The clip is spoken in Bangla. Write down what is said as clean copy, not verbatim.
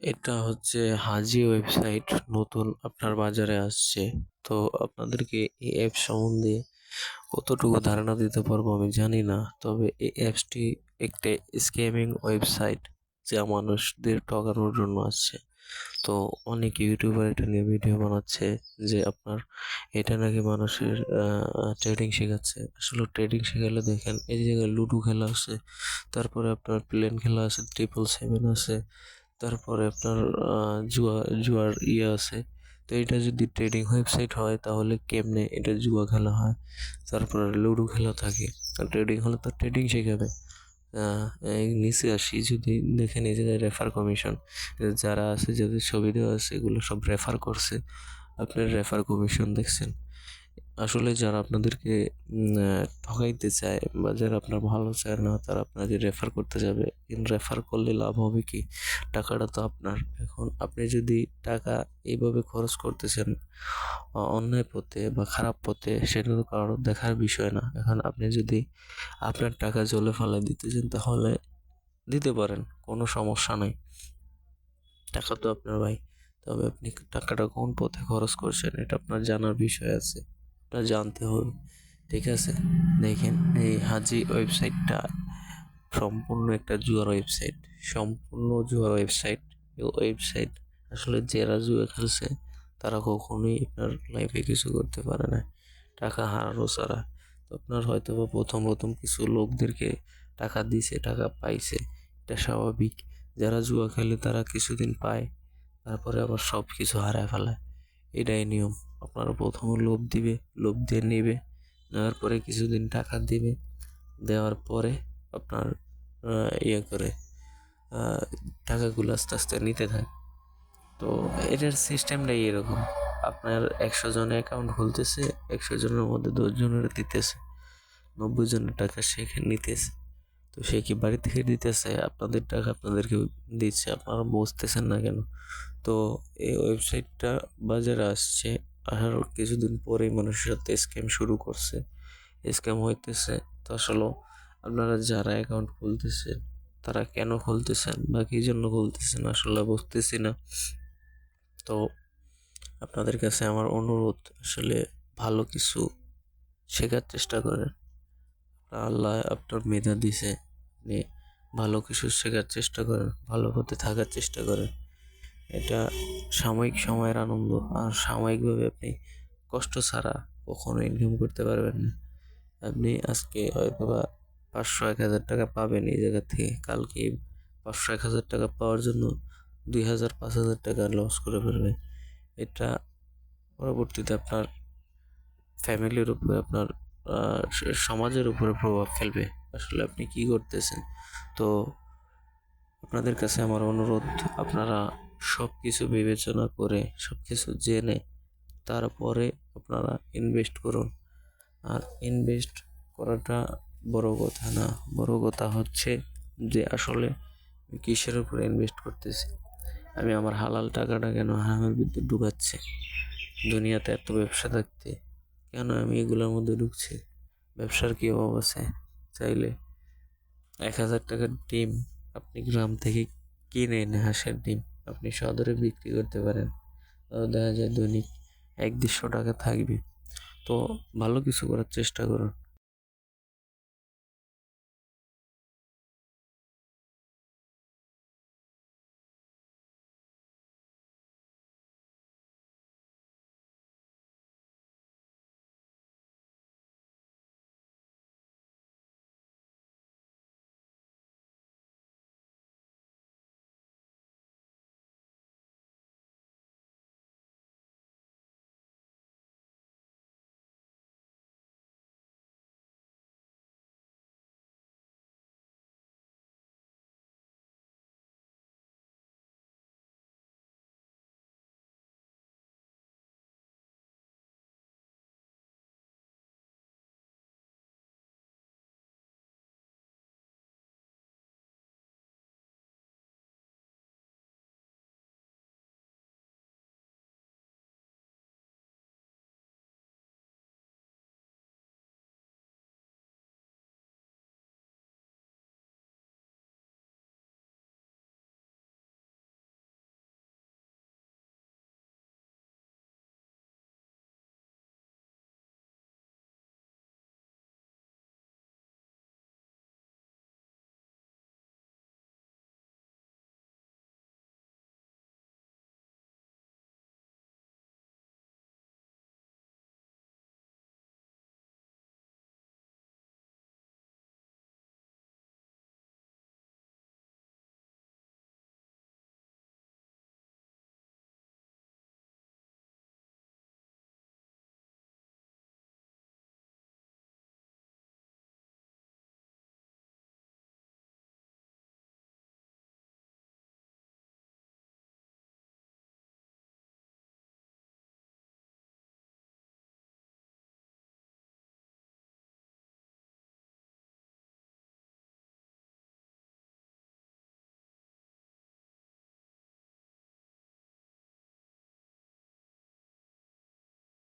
এটা হচ্ছে হাজি ওয়েবসাইট, নতুন আপনার বাজারে আসছে। তো আপনাদেরকে এই অ্যাপ সম্বন্ধে কতটুকু ধারণা দিতে পারবো আমি জানি না। তবে এই অ্যাপসটি একটা স্ক্যামিং ওয়েবসাইট, যা মানুষদের ঠকানোর জন্য আসছে। তো অনেক ইউটিউবার এটা নিয়ে ভিডিও বানাচ্ছে যে আপনার এটা নাকি মানুষের ট্রেডিং শেখাচ্ছে। আসলে ট্রেডিং শেখালে দেখেন এই জায়গায় লুডো খেলা আছে, তারপরে আপনার প্লেন খেলা আছে, 777 আছে, তারপরে আপনার জুয়ার আছে। তো এটা যদি ট্রেডিং ওয়েবসাইট হয় তাহলে কেমনে এটা জুয়া খেলা হয়? তারপরে লুডো খেলা থাকে, আর ট্রেডিং হলে তো ট্রেডিং শেখাবে। এই নিচে আসি, যদি দেখেন এই জায়গায় রেফার কমিশন, যারা আছে যাদের ছবি দেওয়া আছে এগুলো সব রেফার করছে। আপনার রেফার কমিশন দেখছেন? আসলে যারা আপনাদেরকে ঠকাইতে চায় বা যারা আপনার ভালো চায় না, তারা আপনাকে রেফার করতে যাবে। কিন্তু রেফার করলে লাভ হবে কি? টাকাটা তো আপনার। এখন আপনি যদি টাকা এইভাবে খরচ করতেছেন অন্যায় পথে বা খারাপ পথে, সেটা তো কারোর দেখার বিষয় না। এখন আপনি যদি আপনার টাকা জলে ফেলাই দিতে চান তাহলে দিতে পারেন, কোনো সমস্যা নাই। টাকা তো আপনার ভাই। তবে আপনি টাকাটা কোন পথে খরচ করছেন এটা আপনার জানার বিষয় আছে, আপনার জানতে হবে। ঠিক আছে? দেখেন এই হাজি ওয়েবসাইটটা সম্পূর্ণ একটা জুয়ার ওয়েবসাইট, সম্পূর্ণ জুয়ার ওয়েবসাইট। এই ওয়েবসাইট আসলে যারা জুয়া খেলছে তারা কখনোই আপনার লাইফে কিছু করতে পারে না টাকা হারানো ছাড়া। তো আপনার হয়তো বা প্রথম প্রথম কিছু লোকদেরকে টাকা দিছে, টাকা পাইছে, এটা স্বাভাবিক। যারা জুয়া খেলে তারা কিছুদিন পায়, তারপরে আবার সব কিছু হারায় ফেলায়। এটাই নিয়ম। আপনারা প্রথমে লোভ দিবে, লোভ দিয়ে নেবে, নেওয়ার পরে কিছুদিন টাকা দিবে, দেওয়ার পরে আপনার ইয়ে করে আহ, টাকাগুলো আস্তে আস্তে নিতে থাকে। তো এটার সিস্টেমটাই এরকম। আপনার 100 জন অ্যাকাউন্ট খুলতেছে, 100 জনের মধ্যে 10 জনের দিতেছে, 90 জনের টাকা সে নিতেছে। তো সে কি বাড়ি থেকে দিতেছে? আপনাদের টাকা আপনাদেরকে দিচ্ছে, আপনারা বুঝতেছেন না কেন? তো এই ওয়েবসাইটটা বাজারে আসছে, আসার কিছুদিন পরেই মানুষের সাথে স্ক্যাম শুরু করছে, স্ক্যাম হইতেছে। তো আসলে আপনারা যারা অ্যাকাউন্ট খুলতেছেন তারা কেন খুলতেছেন বা কি জন্য খুলতেছেন আসলে বুঝতেছি না। তো আপনাদের কাছে আমার অনুরোধ, আসলে ভালো কিছু শেখার চেষ্টা করেন। আল্লাহ আপনার মেধা দিছে, আপনি ভালো কিছু শেখার চেষ্টা করেন, ভালো পথে থাকার চেষ্টা করেন। এটা সাময়িক সময়ের আনন্দ, আর সাময়িকভাবে আপনি কষ্ট ছাড়া কখনো ইনকাম করতে পারবেন না। আপনি আজকে হয়তোবা 500-1000 টাকা পাবেন এই জায়গা থেকে, কালকে 500-1000 টাকা পাওয়ার জন্য 2000-5000 টাকা লস করে ফেলবে। এটা পরবর্তীতে আপনার ফ্যামিলির উপরে, আপনার সমাজের উপরে প্রভাব ফেলবে। আসলে আপনি কি করতেছেন? তো আপনাদের কাছে আমার অনুরোধ, আপনারা সব কিছু বিবেচনা করে, সব কিছু জেনে তারপরে আপনারা ইনভেস্ট করুন। আর ইনভেস্ট করাটা বড় কথা না, বড় কথা হচ্ছে যে আসলে আমি কিসের উপরে ইনভেস্ট করতেছি। আমি আমার হালাল টাকাটা কেন হারামের ভিতরে ঢুকাচ্ছি? দুনিয়াতে এত ব্যবসা থাকতে কেন আমি এগুলোর মধ্যে ঢুকছি? ব্যবসার কি অভাব আছে? চাইলে 1000 টাকার ডিম আপনি গ্রাম থেকে কিনে এনে, হাঁসের ডিম আপনি সদরে বিক্রি করতে পারেন। তাও দেখা যায় দৈনিক 100-150 টাকা থাকবে। তো ভালো কিছু করার চেষ্টা করুন।